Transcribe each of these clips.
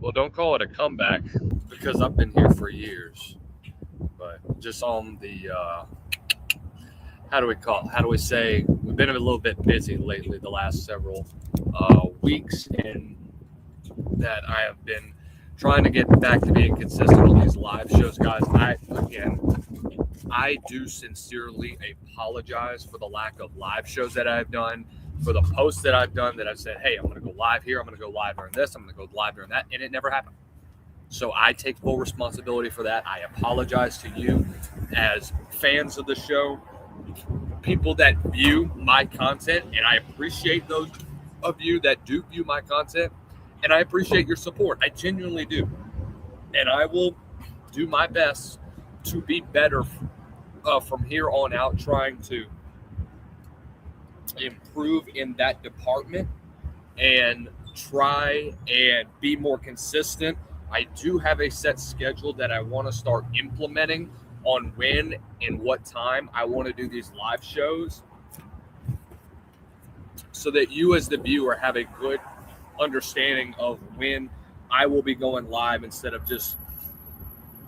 Well, don't call it a comeback because I've been here for years. But just on the how do we say we've been a little bit busy lately the last several weeks, and that I have been trying to get back to being consistent on these live shows, guys. I do sincerely apologize for the lack of live shows that I've done, for the posts that I've done that I've said, hey, I'm going to go live here, I'm going to go live during this, I'm going to go live during that, and it never happened. So I take full responsibility for that. I apologize to you as fans of the show, people that view my content, and I appreciate those of you that do view my content, and I appreciate your support. I genuinely do. And I will do my best to be better from here on out, trying to improve in that department and try and be more consistent. I do have a set schedule that I want to start implementing on when and what time I want to do these live shows, so that you as the viewer have a good understanding of when I will be going live, instead of just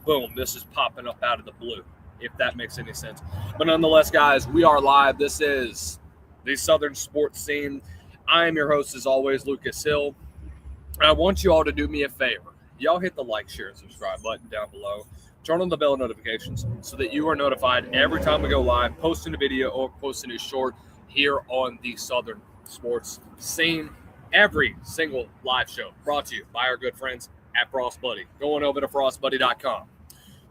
boom, this is popping up out of the blue, if that makes any sense. But nonetheless, guys, we are live. This is the Southern Sports Scene. I am your host, as always, Lucas Hill. I want you all to do me a favor. Y'all hit the like, share, and subscribe button down below. Turn on the bell notifications so that you are notified every time we go live, posting a video or posting a short here on the Southern Sports Scene. Every single live show brought to you by our good friends at Frost Buddy. Going over to frostbuddy.com.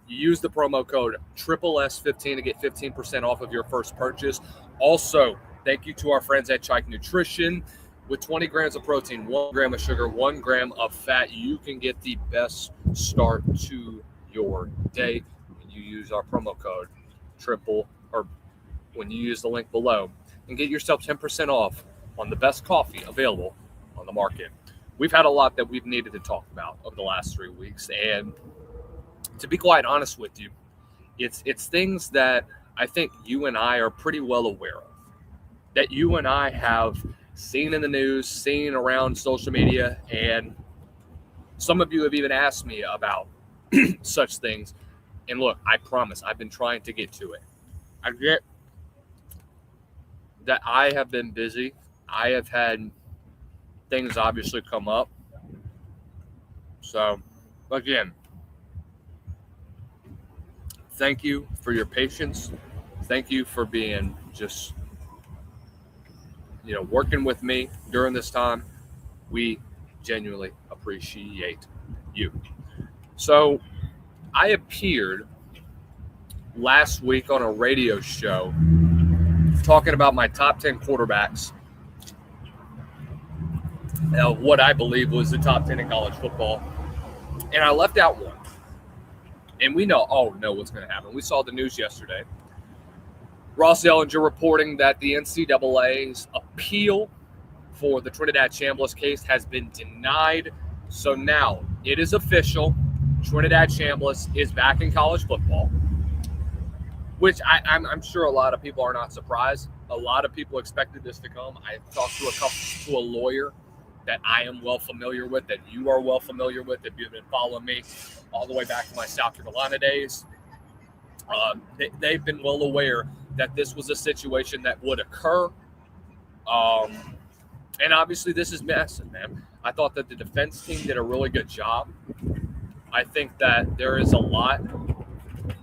You use the promo code SSS15 to get 15% off of your first purchase. Also, thank you to our friends at Chike Nutrition. With 20 grams of protein, 1 gram of sugar, 1 gram of fat, you can get the best start to your day when you use our promo code when you use the link below, and get yourself 10% off on the best coffee available on the market. We've had a lot that we've needed to talk about over the last 3 weeks, and to be quite honest with you, it's things that I think you and I are pretty well aware of, that you and I have seen in the news, seen around social media, and some of you have even asked me about such things. And look, I promise I've been trying to get to it. I get that I have been busy. I have had things obviously come up. So, again, thank you for your patience. Thank you for being just, working with me during this time. We genuinely appreciate you. So, I appeared last week on a radio show talking about my top 10 quarterbacks, what I believe was the top 10 in college football, and I left out one. And we all know what's going to happen. We saw the news yesterday. Ross Ellinger reporting that the NCAA's appeal for the Trinidad Chambliss case has been denied. So now it is official. Trinidad Chambliss is back in college football, which I'm sure a lot of people are not surprised. A lot of people expected this to come. I talked to a lawyer that I am well familiar with, that you are well familiar with, if you've been following me all the way back to my South Carolina days. They've been well aware that this was a situation that would occur. And obviously this is massive, man. I thought that the defense team did a really good job. I think that there is a lot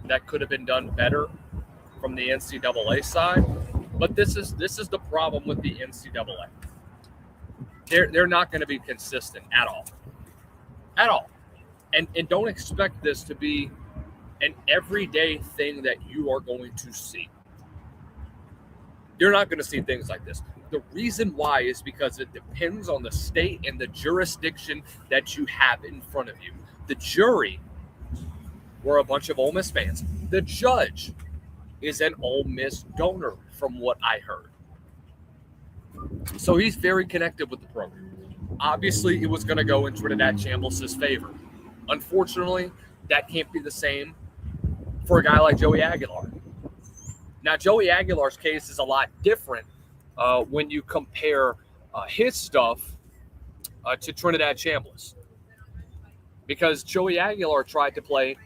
that could have been done better from the NCAA side. But this is the problem with the NCAA. They're not going to be consistent at all. At all. And don't expect this to be an everyday thing that you are going to see. You're not going to see things like this. The reason why is because it depends on the state and the jurisdiction that you have in front of you. The jury were a bunch of Ole Miss fans. The judge is an Ole Miss donor, from what I heard. So he's very connected with the program. Obviously, it was going to go in Trinidad Chambliss' favor. Unfortunately, that can't be the same for a guy like Joey Aguilar. Now, Joey Aguilar's case is a lot different when you compare his stuff to Trinidad Chambliss. because Joey Aguilar tried to play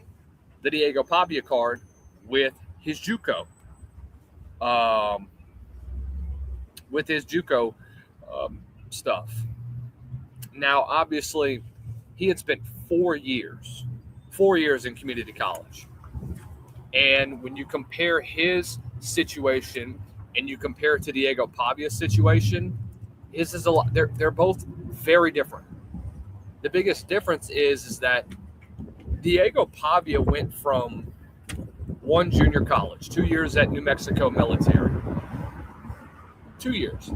the Diego Pavia card with his JUCO. Stuff. Now, obviously, he had spent 4 years in community college. And when you compare his situation and you compare it to Diego Pavia's situation, his is a lot. They're both very different. The biggest difference is that Diego Pavia went from one junior college, 2 years at New Mexico Military. 2 years.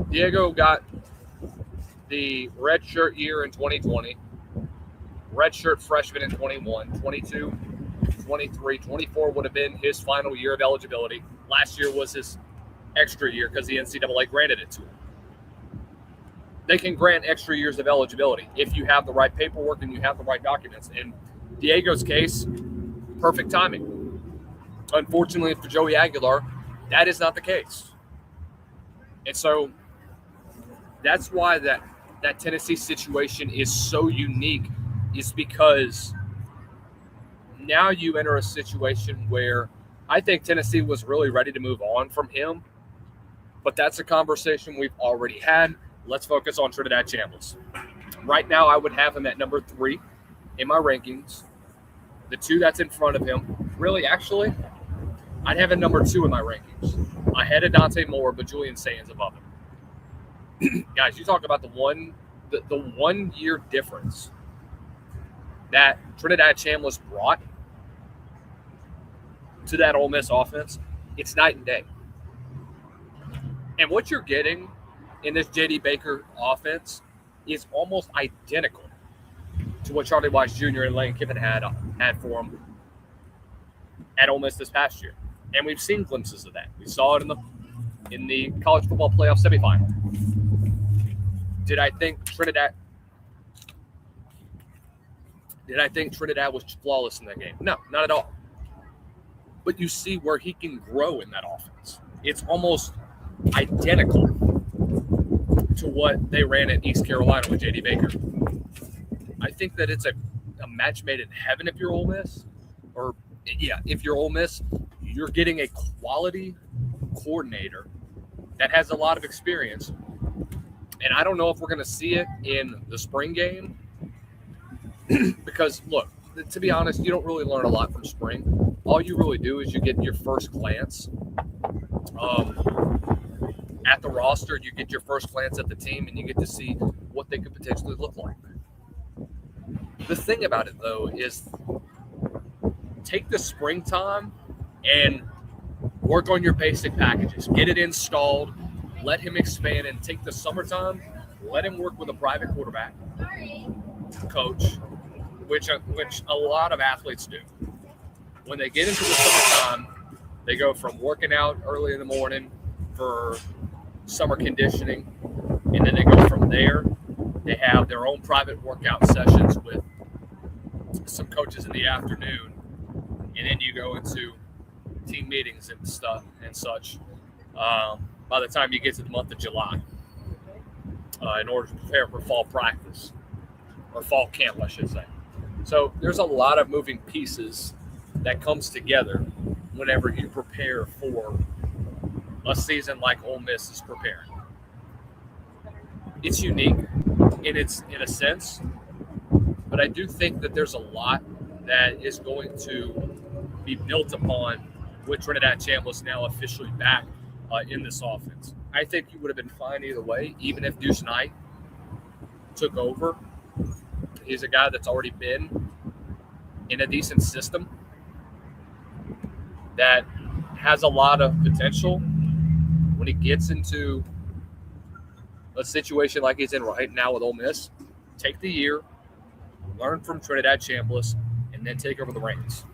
Diego got the redshirt year in 2020, redshirt freshman in 21, 22, 23, 24 would have been his final year of eligibility. Last year was his extra year because the NCAA granted it to him. They can grant extra years of eligibility if you have the right paperwork and you have the right documents. In Diego's case, perfect timing. Unfortunately for Joey Aguilar, that is not the case. And so that's why that Tennessee situation is so unique, is because now you enter a situation where I think Tennessee was really ready to move on from him, but that's a conversation we've already had. Let's focus on Trinidad Chambliss. Right now, I would have him at number 3 in my rankings. The 2 that's in front of him, really, actually, I'd have him number 2 in my rankings. Ahead of Dante Moore, but Julian Sands above him. Guys, you talk about the 1 year difference that Trinidad Chambliss brought to that Ole Miss offense. It's night and day. And what you're getting in this J.D. Baker offense is almost identical to what Charlie Weiss Jr. and Lane Kiffin had for him at Ole Miss this past year. And we've seen glimpses of that. We saw it in the college football playoff semifinal. Did I think Trinidad was flawless in that game? No, not at all. But you see where he can grow in that offense. It's almost identical to what they ran at East Carolina with J.D. Baker. I think that it's a match made in heaven if you're Ole Miss. If you're Ole Miss, you're getting a quality coordinator that has a lot of experience. And I don't know if we're going to see it in the spring game because, look, to be honest, you don't really learn a lot from spring. All you really do is you get your first glance at the roster, you get your first glance at the team, and you get to see what they could potentially look like. The thing about it, though, is take the springtime and work on your basic packages. Get it installed. Let him expand, and take the summertime. Let him work with a private quarterback coach, which a lot of athletes do. When they get into the summertime, they go from working out early in the morning for summer conditioning, and then they go from there. They have their own private workout sessions with some coaches in the afternoon, and then you go into team meetings and stuff and such by the time you get to the month of July in order to prepare for fall practice or fall camp, I should say. So there's a lot of moving pieces that comes together whenever you prepare for a season like Ole Miss is preparing. It's unique in a sense, but I do think that there's a lot that is going to be built upon with Trinidad Chambliss now officially back in this offense. I think you would have been fine either way, even if Deuce Knight took over. He's a guy that's already been in a decent system that has a lot of potential when he gets into a situation like he's in right now with Ole Miss. Take the year, learn from Trinidad Chambliss, and then take over the reins.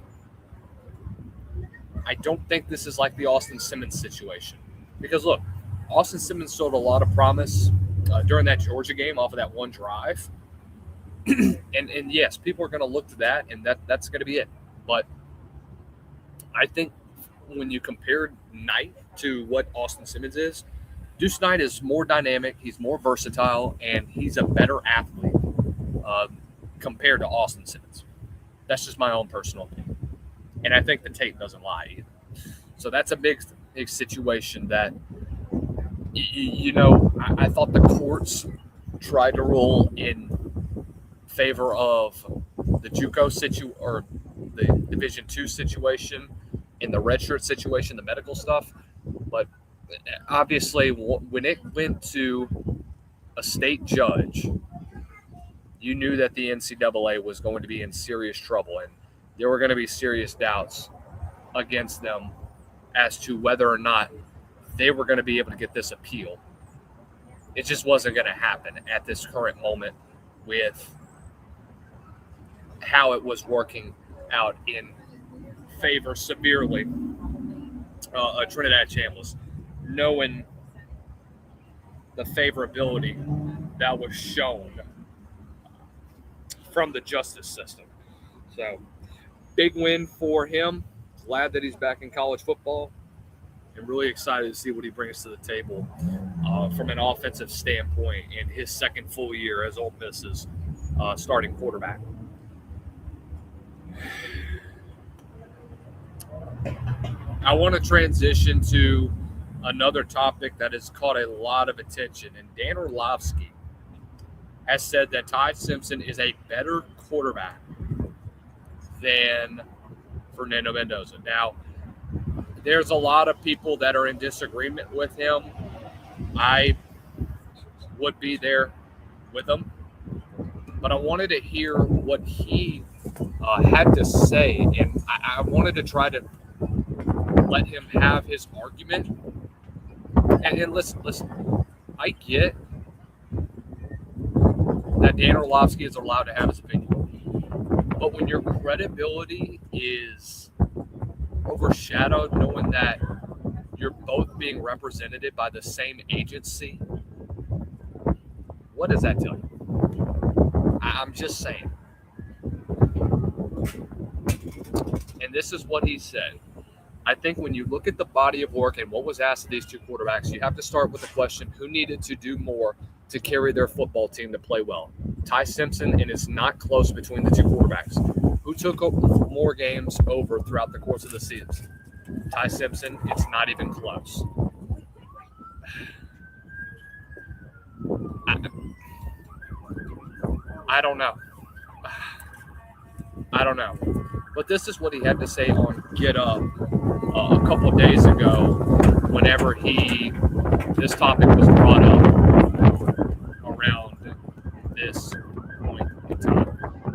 I don't think this is like the Austin Simmons situation. Because, look, Austin Simmons showed a lot of promise during that Georgia game off of that one drive. and yes, people are going to look to that, and that's going to be it. But I think when you compare Knight to what Austin Simmons is, Deuce Knight is more dynamic, he's more versatile, and he's a better athlete compared to Austin Simmons. That's just my own personal opinion. And I think the tape doesn't lie either. So that's a big situation that, I thought the courts tried to rule in favor of the JUCO or the Division II situation, in the redshirt situation, the medical stuff. But obviously, when it went to a state judge, you knew that the NCAA was going to be in serious trouble, and there were going to be serious doubts against them as to whether or not they were going to be able to get this appeal. It just wasn't going to happen at this current moment with how it was working out in favor severely Trinidad Chambliss, knowing the favorability that was shown from the justice system. So, big win for him. Glad that he's back in college football, and really excited to see what he brings to the table from an offensive standpoint in his second full year as Ole Miss's starting quarterback. I want to transition to another topic that has caught a lot of attention, and Dan Orlovsky has said that Ty Simpson is a better quarterback than Fernando Mendoza. Now, there's a lot of people that are in disagreement with him. I would be there with him, but I wanted to hear what he had to say, and I wanted to try to let him have his argument. And listen, I get that Dan Orlovsky is allowed to have his opinion, but when your credibility is overshadowed, knowing that you're both being represented by the same agency, what does that tell you? I'm just saying. And this is what he said. I think when you look at the body of work and what was asked of these two quarterbacks, you have to start with the question, who needed to do more to carry their football team to play well? Ty Simpson, and it's not close between the two quarterbacks. Who took more games over throughout the course of the season? Ty Simpson, it's not even close. I don't know. But this is what he had to say on Get Up a couple of days ago whenever this topic was brought up around this point in time.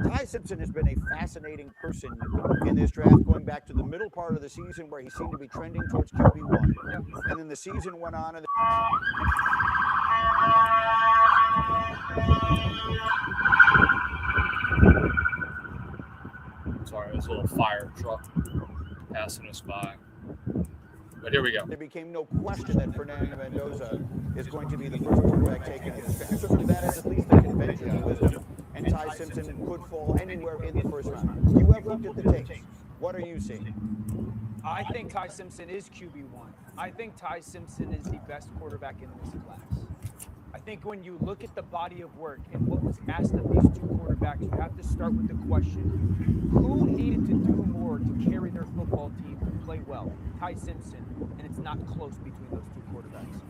Ty Simpson has been a fascinating person in this draft, going back to the middle part of the season where he seemed to be trending towards QB1. And then the season went on. And Sorry, there's a little fire truck passing us by. But here we go. There became no question that Fernando Mendoza is going to be the first quarterback taken in this draft. So that is at least a convention of wisdom. And Ty Simpson could fall anywhere in the first round. You have looked at the tapes. What are you seeing? I think Ty Simpson is QB1. I think Ty Simpson is the best quarterback in this class. I think when you look at the body of work and what was asked of these two quarterbacks, you have to start with the question, who needed to do more to carry their football team to play well? Ty Simpson, and it's not close between those two quarterbacks.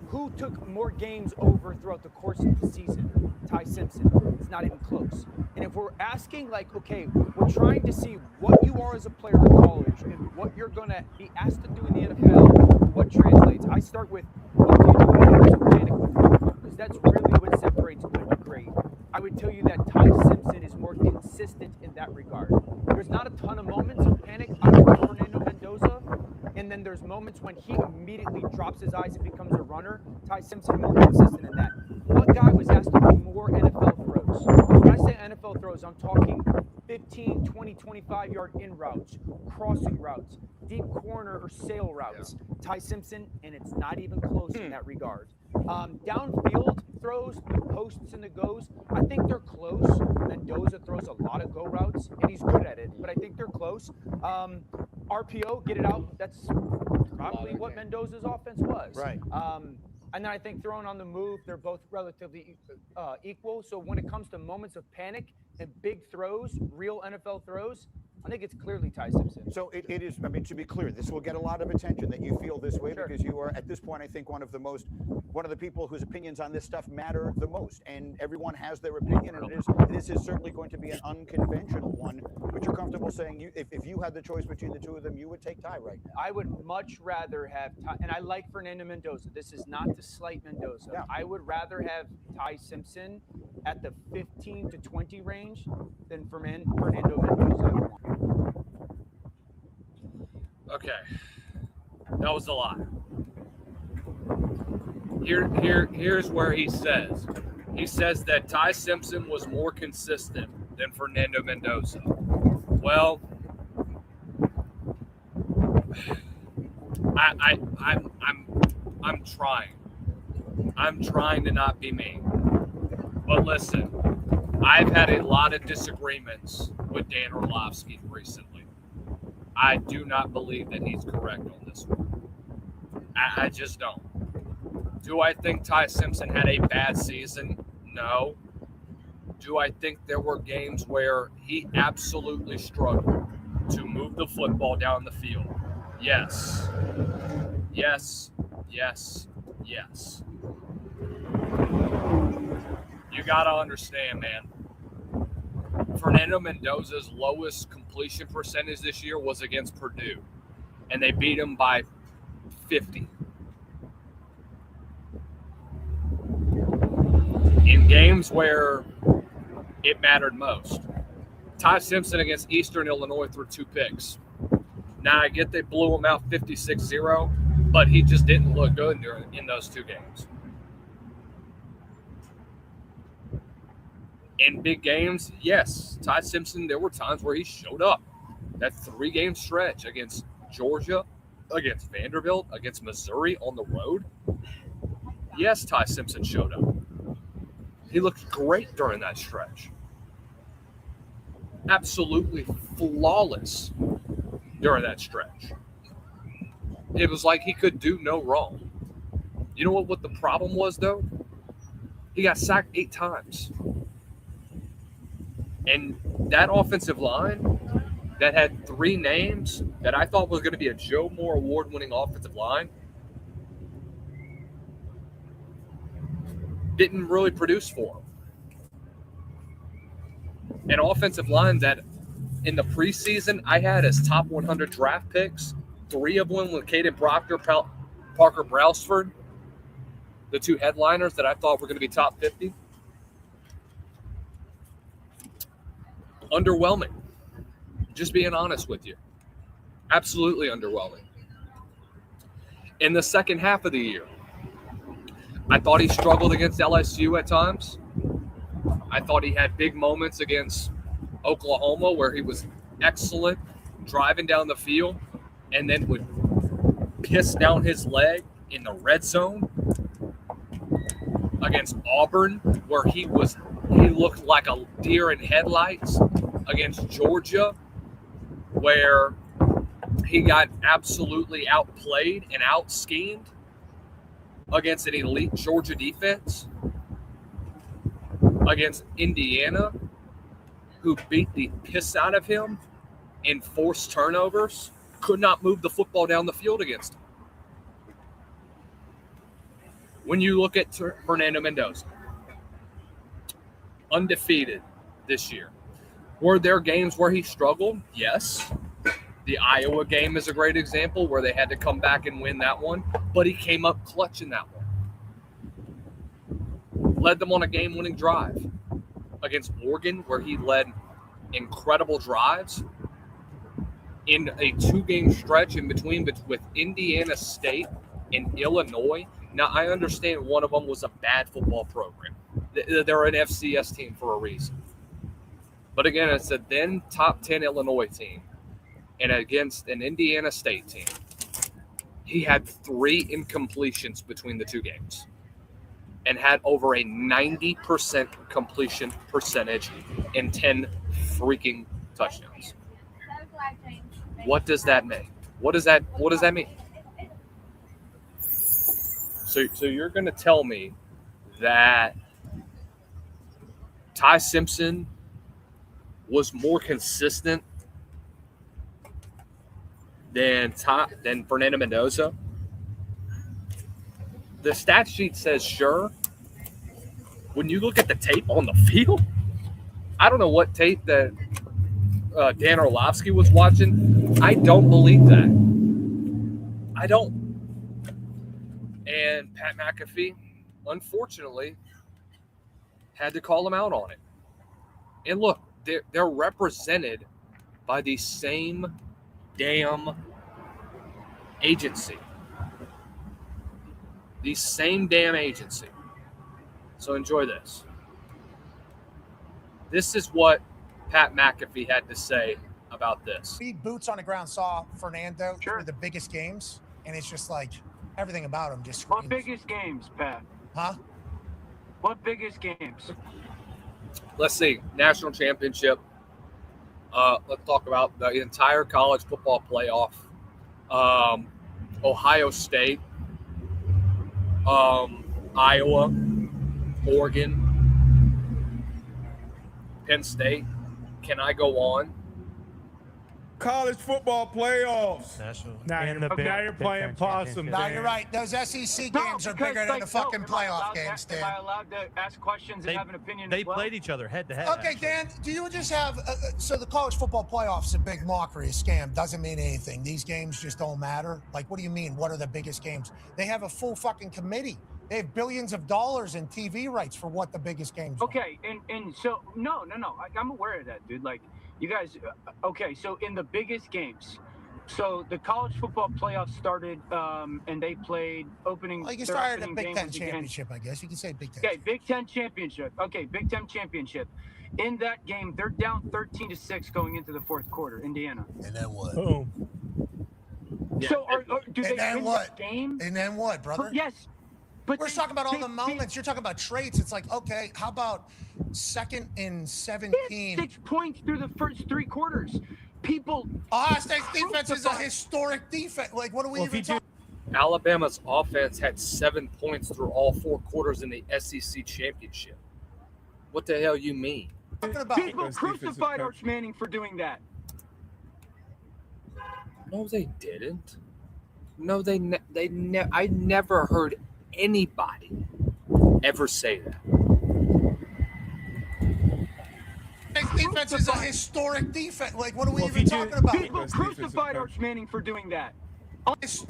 Who took more games over throughout the course of the season? Ty Simpson. It's not even close. And if we're asking, like, okay, we're trying to see what you are as a player in college and what you're going to be asked to do in the NFL, what translates, I start with, what do you do in terms of panic with football? Because that's really what separates good and great. I would tell you that Ty Simpson is more consistent in that regard. There's not a ton of moments of panic out of Fernando Mendoza, and then there's moments when he immediately drops his eyes and becomes a runner. Ty Simpson more consistent in that. What guy was asked to do more NFL throws? When I say NFL throws, I'm talking 15, 20, 25-yard in routes, crossing routes, deep corner or sail routes. Ty Simpson, and it's not even close in that regard. Downfield throws, the posts and the goes, I think they're close. Mendoza throws a lot of go routes, and he's good at it, but I think they're close. RPO, get it out, that's probably what Mendoza's offense was. Right. And then I think throwing on the move, they're both relatively equal. So when it comes to moments of panic and big throws, real NFL throws, I think it's clearly Ty Simpson. So it is, I mean, to be clear, this will get a lot of attention that you feel this way Sure. because you are, at this point, I think one of the people whose opinions on this stuff matter the most. And everyone has their opinion, and this is certainly going to be an unconventional one. But you're comfortable saying if you had the choice between the two of them, you would take Ty right now. I would much rather have Ty, and I like Fernando Mendoza. This is not to slight Mendoza. Yeah. I would rather have Ty Simpson at the 15 to 20 range than Fernando Mendoza. Okay, that was a lot. Here's where he says that Ty Simpson was more consistent than Fernando Mendoza. Well, I'm trying. I'm trying to not be mean. But listen, I've had a lot of disagreements with Dan Orlovsky recently. I do not believe that he's correct on this one. I just don't. Do I think Ty Simpson had a bad season? No. Do I think there were games where he absolutely struggled to move the football down the field? Yes. Yes. Yes. Yes. You got to understand, man. Fernando Mendoza's lowest completion percentage this year was against Purdue, and they beat him by 50. In games where it mattered most, Ty Simpson against Eastern Illinois threw 2 picks. Now, I get they blew him out 56-0, but he just didn't look good in those 2 games. In big games, yes, Ty Simpson, there were times where he showed up. That 3-game stretch against Georgia, against Vanderbilt, against Missouri on the road. Yes, Ty Simpson showed up. He looked great during that stretch. Absolutely flawless during that stretch. It was like he could do no wrong. You know what the problem was, though? He got sacked 8 times. And that offensive line that had 3 names that I thought was going to be a Joe Moore award-winning offensive line didn't really produce for him. An offensive line that in the preseason I had as top 100 draft picks, 3 of them with Caden Proctor, Parker Brailsford, the 2 headliners that I thought were going to be top 50. Underwhelming. Just being honest with you. Absolutely underwhelming. In the second half of the year, I thought he struggled against LSU at times. I thought he had big moments against Oklahoma where he was excellent driving down the field and then would piss down his leg in the red zone. Against Auburn, where he looked like a deer in headlights. Against Georgia, where he got absolutely outplayed and out-schemed against an elite Georgia defense. Against Indiana, who beat the piss out of him and forced turnovers, could not move the football down the field against him. When you look at Fernando Mendoza, undefeated this year. Were there games where he struggled? Yes. The Iowa game is a great example where they had to come back and win that one, but he came up clutch in that one. Led them on a game-winning drive against Oregon where he led incredible drives in a 2-game stretch in between with Indiana State and Illinois. Now, I understand one of them was a bad football program. They're an FCS team for a reason. But again, it's a then top 10 Illinois team and against an Indiana State team. He had 3 incompletions between the 2 games and had over a 90% completion percentage and 10 freaking touchdowns. What does that mean? What does that mean? So you're going to tell me that Ty Simpson was more consistent than Fernando Mendoza? The stat sheet says sure. When you look at the tape on the field, I don't know what tape that Dan Orlovsky was watching. I don't believe that. I don't. And Pat McAfee, unfortunately, had to call him out on it. And look, they're represented by the same damn agency. The same damn agency. So enjoy this. This is what Pat McAfee had to say about this. We boots on the ground saw Fernando through the biggest games, and it's just like everything about him just screams. What biggest games, Pat? Huh? What biggest games? Let's see. National championship. Let's talk about the entire college football playoff. Ohio State. Iowa. Oregon. Penn State. Can I go on? College football playoffs. Now you're playing possum. No, you're right. Those SEC games are bigger than the fucking playoff games, Dan. Am I allowed to ask questions and have an opinion? They as well? played each other head to head. Okay, Dan, do you just have so the college football playoffs is a big mockery, a scam, doesn't mean anything. These games just don't matter. Like, what do you mean? What are the biggest games? They have a full fucking committee. They have billions of dollars in TV rights for what the biggest games are. Okay, and so no, I'm aware of that, dude. Like, you guys, okay, so in the biggest games, so the college football playoffs started, and they played opening. Well, you started a Big Ten championship, I guess. You can say Big Ten. Okay, Big Ten championship. Okay, Big Ten championship. In that game, they're down 13-6 going into the fourth quarter, Indiana. And then what? Boom. Yeah. So do they And then win what? the game? And then what, brother? Yes. But We're talking about all the moments. You're talking about traits. It's like, okay, how about 2nd and 17? 6 points through the first 3 quarters. People. Ohio State's defense is a historic defense. Like, what are we even talking? Alabama's offense had 7 points through all 4 quarters in the SEC championship. What the hell you mean? About? People crucified Arch Manning for doing that. No, they didn't. No, I never heard anybody ever say that. Defense is a historic defense. Like, what are we even talking about? People crucified Arch Manning for doing that. 6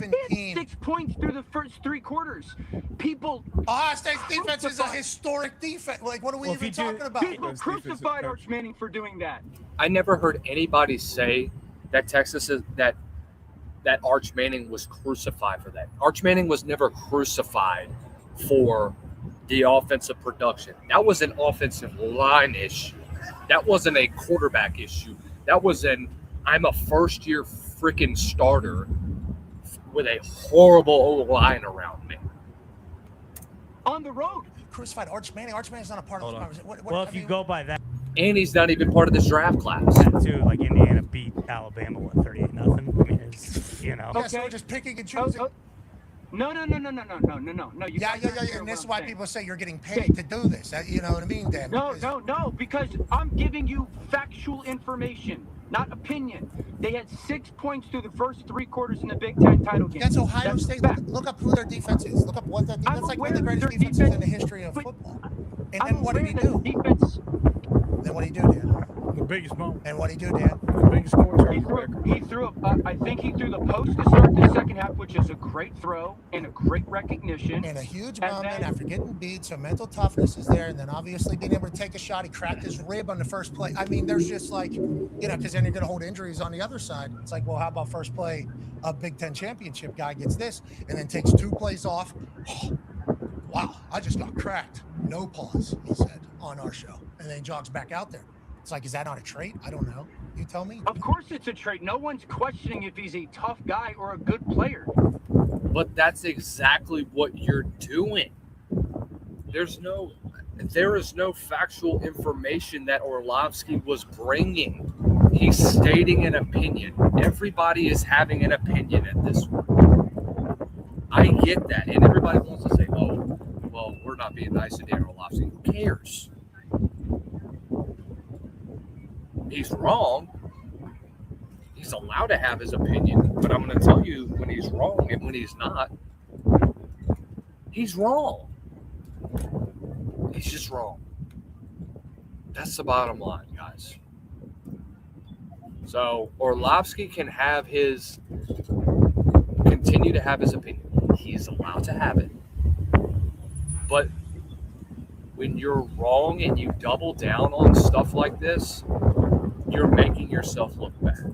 points through the first 3 quarters. People. Ohio State's defense is a historic defense. Like, what are we even talking about? People crucified Arch Manning for doing that. I never heard anybody say that that Arch Manning was crucified for that. Arch Manning was never crucified for the offensive production. That was an offensive line issue. That wasn't a quarterback issue. That was I'm a first-year freaking starter with a horrible O-line around me. On the road. Crucified Arch Manning. Arch Manning's not a part of this conversation. Well, if you go by that, And he's not even part of this draft class. too, like Indiana beat Alabama, 38-0. I mean, it's, Yeah, so we're just picking and choosing. No. You Yeah. And this is why people say you're getting paid to do this. You know what I mean, Dan? No, because I'm giving you factual information, not opinion. They had 6 points through the first 3 quarters in the Big Ten title game. That's Ohio State. Fact. Look up who their defense is. Look up what their defense. That's like one of the greatest defenses in the history of football. And then what did he do? Then what did he do, Dan? The biggest moment. And what did he do, Dan? The biggest score. He threw I think he threw the post to start the second half, which is a great throw and a great recognition. And a huge moment after getting beat, so mental toughness is there. And then obviously being able to take a shot. He cracked his rib on the first play. I mean, there's just like, because then you're going to hold injuries on the other side. It's like, well, how about first play, a Big Ten championship guy gets this and then takes 2 plays off. Oh, wow, I just got cracked. No pause, he said on our show. And then he jogs back out there. It's like, is that not a trait? I don't know. You tell me. Of course it's a trait. No one's questioning if he's a tough guy or a good player. But that's exactly what you're doing. There is no factual information that Orlovsky was bringing. He's stating an opinion. Everybody is having an opinion at this point. I get that. And everybody wants to say, oh, well, we're not being nice to Dan Orlovsky. Who cares? He's wrong. He's allowed to have his opinion. But I'm going to tell you when he's wrong and when he's not. He's wrong. He's just wrong. That's the bottom line, guys. So Orlovsky can continue to have his opinion. He's allowed to have it. But when you're wrong and you double down on stuff like this, you're making yourself look bad.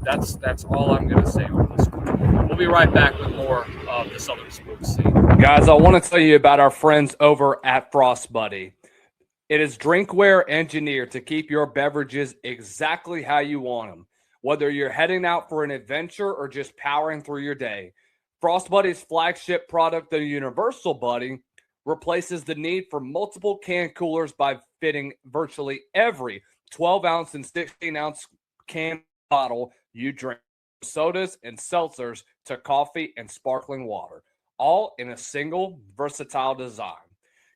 That's all I'm going to say on this one. We'll be right back with more of the Southern Sports Scene. Guys, I want to tell you about our friends over at Frost Buddy. It is drinkware engineered to keep your beverages exactly how you want them. Whether you're heading out for an adventure or just powering through your day, Frost Buddy's flagship product, the Universal Buddy, replaces the need for multiple can coolers by fitting virtually every 12-ounce and 16-ounce can bottle you drink, sodas and seltzers to coffee and sparkling water, all in a single versatile design.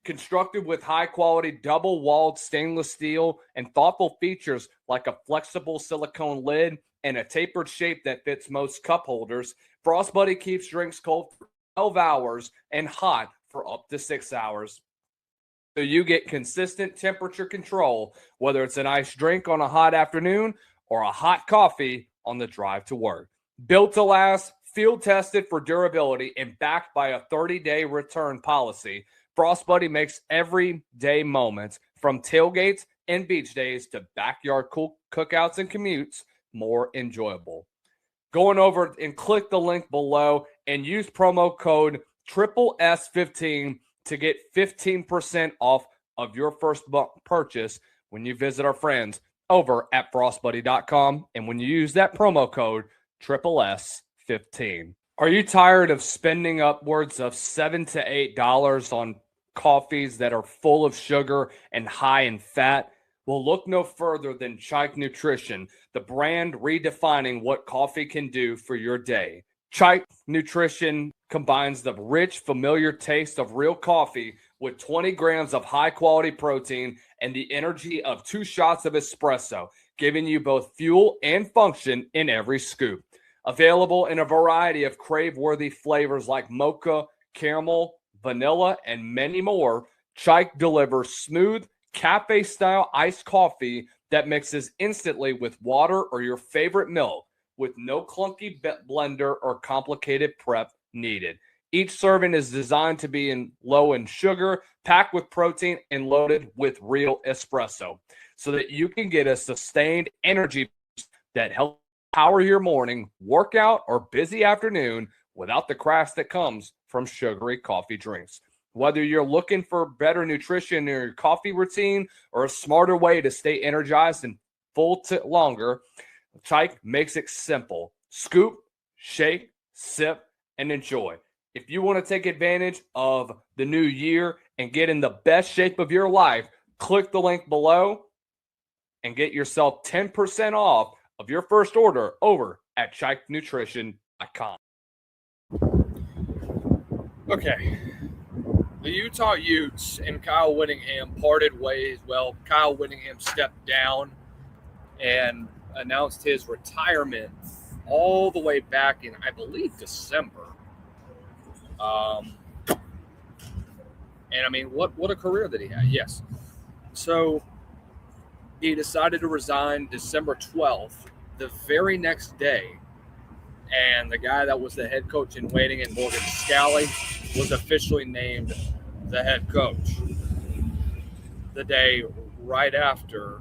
Constructed with high-quality double-walled stainless steel and thoughtful features like a flexible silicone lid and a tapered shape that fits most cup holders, Frost Buddy keeps drinks cold for 12 hours and hot for up to 6 hours. So you get consistent temperature control, whether it's an iced drink on a hot afternoon or a hot coffee on the drive to work. Built to last, field-tested for durability, and backed by a 30-day return policy, Frost Buddy makes everyday moments, from tailgates and beach days to backyard cookouts and commutes, more enjoyable. Going over and click the link below and use promo code SSS15 to get 15% off of your first purchase when you visit our friends over at frostbuddy.com. And when you use that promo code SSS15. Are you tired of spending upwards of $7 to $8 on coffees that are full of sugar and high in fat? Well, look no further than Chike Nutrition, the brand redefining what coffee can do for your day. Chike Nutrition combines the rich, familiar taste of real coffee with 20 grams of high-quality protein and the energy of 2 shots of espresso, giving you both fuel and function in every scoop. Available in a variety of crave-worthy flavors like mocha, caramel, vanilla, and many more, Chike delivers smooth, cafe-style iced coffee that mixes instantly with water or your favorite milk, with no clunky blender or complicated prep needed. Each serving is designed to be low in sugar, packed with protein, and loaded with real espresso, so that you can get a sustained energy boost that helps power your morning, workout, or busy afternoon without the crash that comes from sugary coffee drinks. Whether you're looking for better nutrition in your coffee routine or a smarter way to stay energized and full longer, Chike makes it simple. Scoop, shake, sip, and enjoy. If you want to take advantage of the new year and get in the best shape of your life, click the link below and get yourself 10% off of your first order over at ChikeNutrition.com. Okay. The Utah Utes and Kyle Whittingham parted ways. Well, Kyle Whittingham stepped down and announced his retirement all the way back in, I believe, December. And I mean, what a career that he had. Yes. So he decided to resign December 12th, the very next day. And the guy that was the head coach in waiting, and Morgan Scally, was officially named the head coach the day right after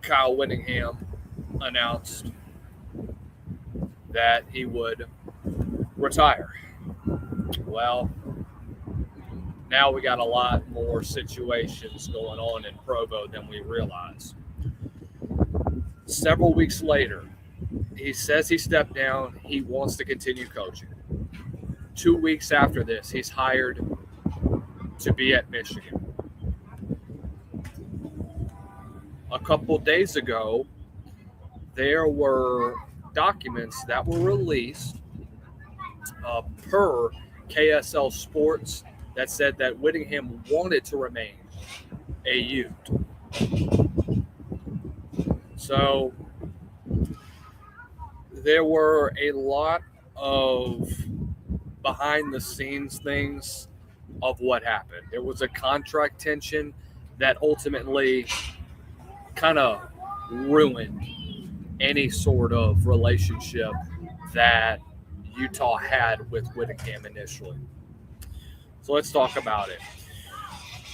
Kyle Whittingham announced that he would retire. Well, now we got a lot more situations going on in Provo than we realize. Several weeks later, he says he stepped down. He wants to continue coaching. 2 weeks after this, he's hired to be at Michigan. A couple days ago, there were documents that were released per KSL Sports that said that Whittingham wanted to remain a Ute. So there were a lot of behind-the-scenes things of what happened. There was a contract tension that ultimately kind of ruined any sort of relationship that Utah had with Whittingham initially. So let's talk about it.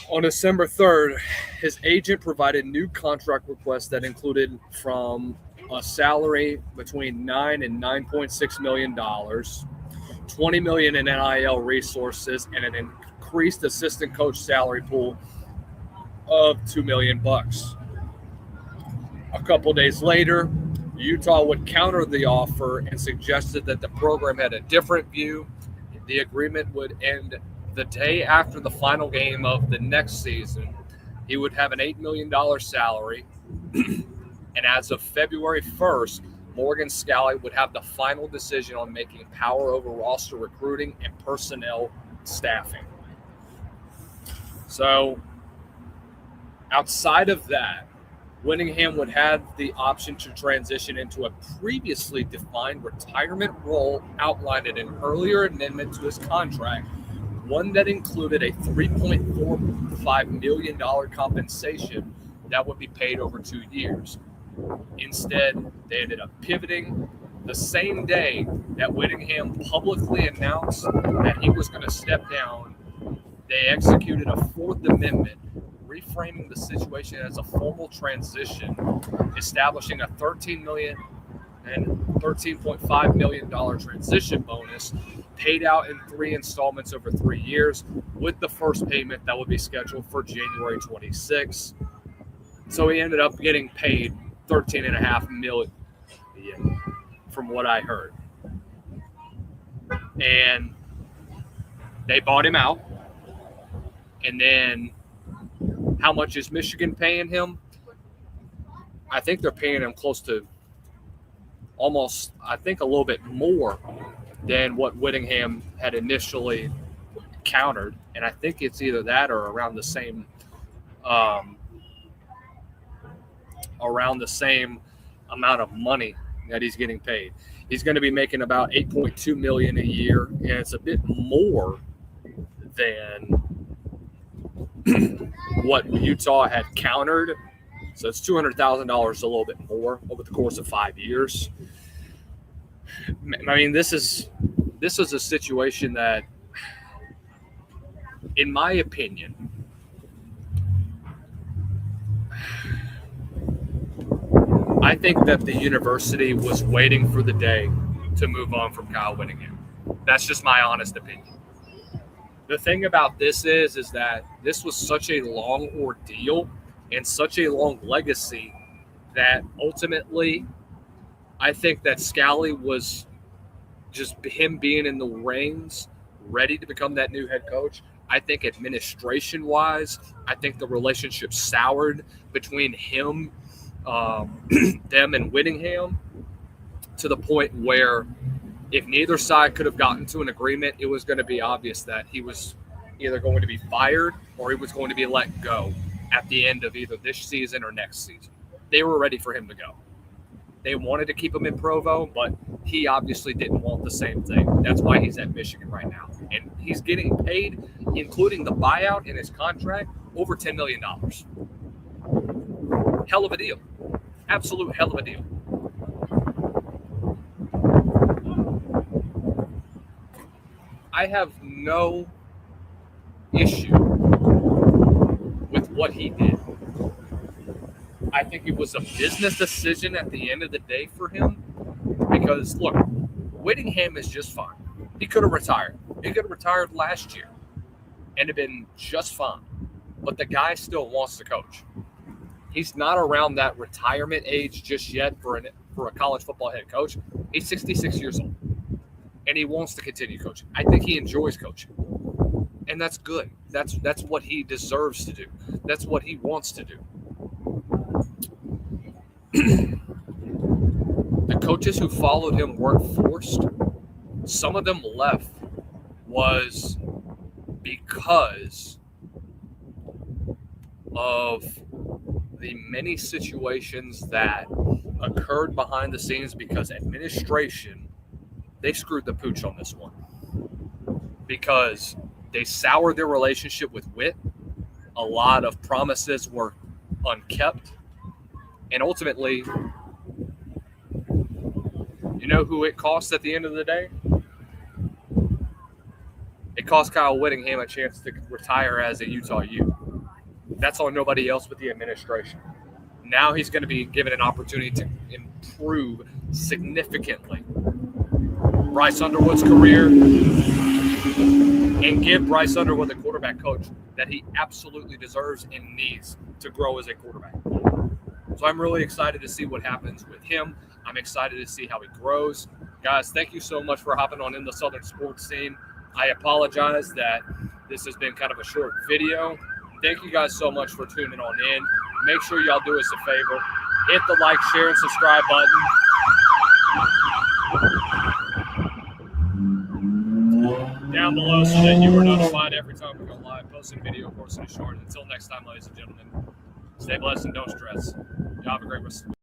On December 3rd, his agent provided new contract requests that included from a salary between $9 and $9.6 million, $20 million in NIL resources, and an increased assistant coach salary pool of $2 million. A couple days later, Utah would counter the offer and suggested that the program had a different view. The agreement would end the day after the final game of the next season. He would have an $8 million salary. And as of February 1st, Morgan Scalley would have the final decision on making power over roster recruiting and personnel staffing. So outside of that, Whittingham would have the option to transition into a previously defined retirement role outlined in an earlier amendment to his contract, one that included a $3.45 million compensation that would be paid over 2 years. Instead, they ended up pivoting. The same day that Whittingham publicly announced that he was going to step down, they executed a Fourth Amendment, reframing the situation as a formal transition, establishing a $13 million and $13.5 million transition bonus paid out in 3 installments over 3 years, with the first payment that would be scheduled for January 26. So he ended up getting paid $13.5 million, from what I heard. And they bought him out. And then how much is Michigan paying him? I think they're paying him close to almost, I think, a little bit more than what Whittingham had initially countered. And I think it's either that or around the same amount of money that he's getting paid. He's going to be making about $8.2 million a year, and it's a bit more than what Utah had countered. So it's $200,000 a little bit more over the course of 5 years. I mean, this is a situation that, in my opinion, I think that the university was waiting for the day to move on from Kyle Whittingham. That's just my honest opinion. The thing about this is that this was such a long ordeal and such a long legacy that ultimately I think that Scalley was just him being in the reins, ready to become that new head coach. I think administration-wise, I think the relationship soured between him, them and Whittingham, to the point where if neither side could have gotten to an agreement, it was going to be obvious that he was either going to be fired or he was going to be let go at the end of either this season or next season. They were ready for him to go. They wanted to keep him in Provo, but he obviously didn't want the same thing. That's why he's at Michigan right now. And he's getting paid, including the buyout in his contract, over $10 million. Hell of a deal. Absolute hell of a deal. I have no issue with what he did. I think it was a business decision at the end of the day for him because, look, Whittingham is just fine. He could have retired. He could have retired last year and have been just fine. But the guy still wants to coach. He's not around that retirement age just yet for a college football head coach. He's 66 years old, and he wants to continue coaching. I think he enjoys coaching, and that's good. That's what he deserves to do. That's what he wants to do. The coaches who followed him weren't forced. some of them left was because of the many situations that occurred behind the scenes, because administration, they screwed the pooch on this one, because they soured their relationship with Witt. A lot of promises were unkept, and ultimately, you know who it cost at the end of the day? It cost Kyle Whittingham a chance to retire as a Utah U. That's on nobody else but the administration. Now he's going to be given an opportunity to improve significantly Bryce Underwood's career and give Bryce Underwood the quarterback coach that he absolutely deserves and needs to grow as a quarterback. So I'm really excited to see what happens with him. I'm excited to see how he grows. Guys, thank you so much for hopping on in the Southern sports scene. I apologize that this has been kind of a short video. Thank you guys so much for tuning on in. Make sure y'all do us a favor. Hit the like, share, and subscribe button. Down below so that you are notified every time we go live, posting a video, of course, in a short. Until next time, ladies and gentlemen, stay blessed and don't stress. Y'all have a great rest of the week.